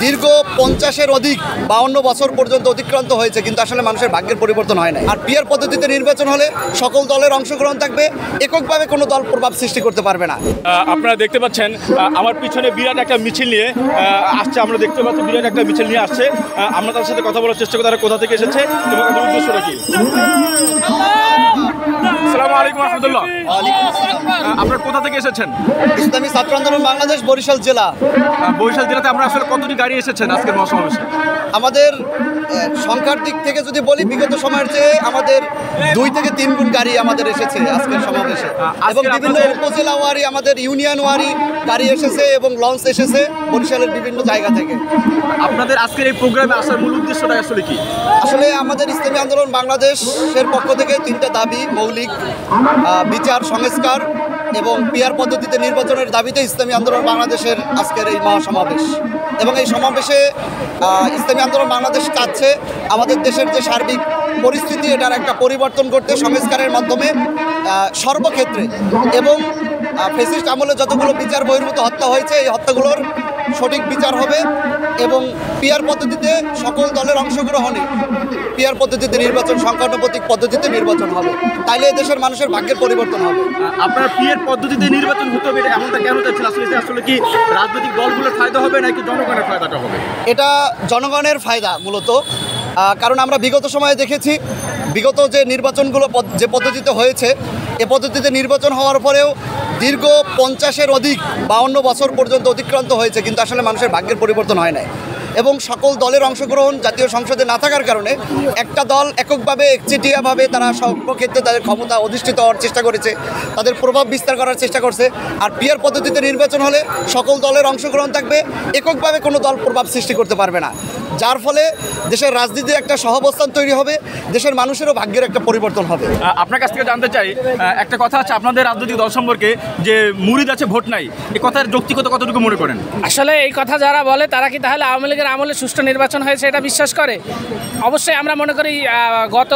দীর্ঘ 50-এর অধিক 52 বছর পর্যন্ত অতিক্রান্ত হয়েছে, কিন্তু আসলে মানুষের ভাগ্যের পরিবর্তন হয় না। আর পিয়ার পদ্ধতিতে নির্বাচন হলে সকল দলের অংশগ্রহণ থাকবে, এককভাবে কোনো দল প্রভাব সৃষ্টি করতে পারবে না। আপনারা দেখতে পাচ্ছেন আমার পিছনে বিরাট একটা মিছিল নিয়ে আসছে, আমরা দেখতে পাচ্ছি বিরাট একটা মিছিল নিয়ে আসছে। আমরা তার সাথে কথা বলার চেষ্টা করি তারা কোথা থেকে এসেছে এবং তাদের উদ্দেশ্যটা কি। আসসালামু আলাইকুম রহমতুল্লাহ। আপনারা কোথা থেকে এসেছেন? ইসলামী ছাত্র আন্দোলন বাংলাদেশ, বরিশাল জেলা। বরিশাল জেলাতে আমরা আসলে কতটি গাড়ি এসেছেন আজকের মহাসমাবেশে? আমাদের সংখ্যার দিক থেকে যদি বলি, বিগত সময়ের চেয়ে আমাদের 2 থেকে 3 গুণ গাড়ি আমাদের এসেছে আজকের সমাবেশে, এবং বিভিন্ন উপজেলা ওয়ারি, আমাদের ইউনিয়ন ওয়ারি গাড়ি এসেছে এবং লঞ্চ এসেছে বরিশালের বিভিন্ন জায়গা থেকে। আপনাদের আজকের এই প্রোগ্রামে আসার মূল উদ্দেশ্যটা আসলে কি? আসলে আমাদের ইসলামী আন্দোলন বাংলাদেশের পক্ষ থেকে 3টা দাবি মৌলিক: বিচার, সংস্কার এবং পিয়ার পদ্ধতিতে নির্বাচনের দাবিতে ইসলামী আন্দোলন বাংলাদেশের আজকের এই মহাসমাবেশ। এবং এই সমাবেশে ইসলামী আন্দোলন বাংলাদেশ চাচ্ছে আমাদের দেশের যে সার্বিক পরিস্থিতি, এটার একটা পরিবর্তন করতে সংস্কারের মাধ্যমে সর্বক্ষেত্রে, এবং ফ্যাসিস্ট আমলে যতগুলো বিচার বহির্ভূত হত্যা হয়েছে এই হত্যাগুলোর সঠিক বিচার হবে, এবং পিয়ার পদ্ধতিতে সকল দলের অংশগ্রহণে পিয়ার পদ্ধতিতে নির্বাচন, সংখ্যানুপাতিক পদ্ধতিতে নির্বাচন হবে। তাইলে দেশের মানুষের ভাগ্যের পরিবর্তন হবে। আপনারা পিয়ার পদ্ধতিতে নির্বাচন হতে হবে, এটা এমনটা কেন চাচ্ছেন? আসলে কি রাজনৈতিক দলগুলোর ফায়দা হবে নাকি জনগণের ফায়দাটা হবে? এটা জনগণের ফায়দা মূলত, কারণ আমরা বিগত সময়ে দেখেছি বিগত যে নির্বাচনগুলো যে পদ্ধতিতে হয়েছে, এ পদ্ধতিতে নির্বাচন হওয়ার পরেও দীর্ঘ 50-এর অধিক 52 বছর পর্যন্ত অতিক্রান্ত হয়েছে, কিন্তু আসলে মানুষের ভাগ্যের পরিবর্তন হয় নাই। এবং সকল দলের অংশগ্রহণ জাতীয় সংসদে না থাকার কারণে একটা দল এককভাবে একচেটিয়াভাবে তারা সর্বক্ষেত্রে তাদের ক্ষমতা অধিষ্ঠিত হওয়ার চেষ্টা করেছে, তাদের প্রভাব বিস্তার করার চেষ্টা করছে। আর পিয়ার পদ্ধতিতে নির্বাচন হলে সকল দলের অংশগ্রহণ থাকবে, এককভাবে কোনো দল প্রভাব সৃষ্টি করতে পারবে না, যার ফলে দেশের রাজনীতিতে একটা সহাবস্থান তৈরি হবে, দেশের মানুষেরও ভাগ্যের একটা পরিবর্তন হবে। আপনার কাছ থেকে জানতে চাই, একটা কথা আছে আপনাদের রাজনৈতিক দল সম্পর্কে যে মুরিদ আছে ভোট নাই, এই কথার যৌক্তিকতা কতটুকু মনে করেন? আসলে এই কথা যারা বলে তারা কি তাহলে আওয়ামী লীগের আমলে সুষ্ঠু নির্বাচন হয়েছে এটা বিশ্বাস করে? অবশ্যই আমরা মনে করি গত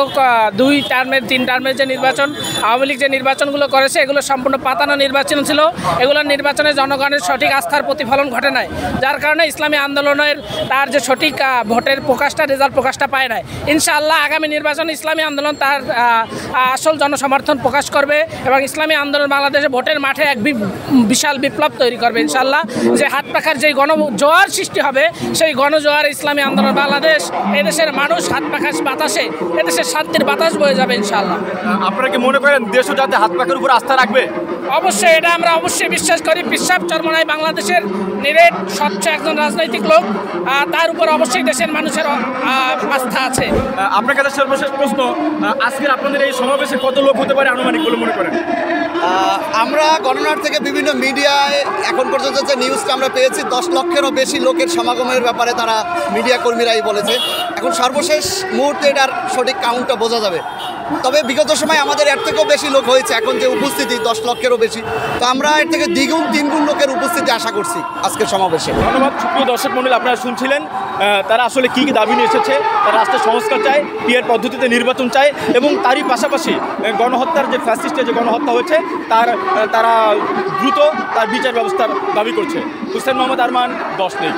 2 টার্মের 3 টার্মের যে নির্বাচন, আওয়ামী লীগ যে নির্বাচনগুলো করেছে এগুলো সম্পূর্ণ পাতানো নির্বাচন ছিল। এগুলোর নির্বাচনে জনগণের সঠিক আস্থার প্রতিফলন ঘটে নাই, যার কারণে ইসলামী আন্দোলনের তার যে সঠিক ভোটের প্রকাশটা, রেজাল্ট প্রকাশটা পায় নাই। ইনশাআল্লাহ আগামী নির্বাচনে ইসলামী আন্দোলন তার আসল জনসমর্থন প্রকাশ করবে এবং ইসলামী আন্দোলন বাংলাদেশে ভোটের মাঠে এক বিশাল বিপ্লব তৈরি করবে ইনশাআল্লাহ। যে হাত পাখার যেই গণজোয়ার সৃষ্টি হবে, সেই গণজোয়ার ইসলামী আন্দোলন বাংলাদেশ, এদেশের মানুষ হাত পাখার বাতাসে এদেশের শান্তির বাতাস বয়ে যাবে ইনশাআল্লাহ। আপনারা কি মনে করেন দেশও যাতে হাত পাখার উপর আস্থা রাখবে? অবশ্যই, এটা আমরা অবশ্যই বিশ্বাস করি। পিশাব চরমনাই বাংলাদেশের নিরেট স্বচ্ছ একজন রাজনৈতিক লোক, তার উপর অবশ্যই দেশের মানুষের আস্থা আছে। আপনার কাছে সর্বশেষ প্রশ্ন, আজকের আপনাদের এই সমাবেশে কত লোক হতে পারে আনুমানিক বলে মনে করেন? আমরা গণনার থেকে বিভিন্ন মিডিয়ায় এখন পর্যন্ত যে নিউজটা আমরা পেয়েছি, 10 লক্ষেরও বেশি লোকের সমাগমের ব্যাপারে তারা মিডিয়া কর্মীরাই বলেছে। এখন সর্বশেষ মুহূর্তে এটার সঠিক কাউন্টটা বোঝা যাবে। তবে বিগত সময় আমাদের এর থেকেও বেশি লোক হয়েছে, এখন যে উপস্থিতি 10 লক্ষেরও বেশি, তো আমরা এর থেকে 2-3 গুণ লোকের উপস্থিতি আশা করছি আজকের সমাবেশে। ধন্যবাদ। সুপ্রিয় দর্শক মণ্ডলী, আপনারা শুনছিলেন তারা আসলে কী কী দাবি নিয়ে এসেছে। তারা রাষ্ট্রের সংস্কার চায়, পিয়ার পদ্ধতিতে নির্বাচন চায়, এবং তারই পাশাপাশি গণহত্যার যে ফ্যাসিস্টের যে গণহত্যা হয়েছে তারা দ্রুত তার বিচার ব্যবস্থার দাবি করছে। হুসেন মোহাম্মদ আরমান, 10 নেই।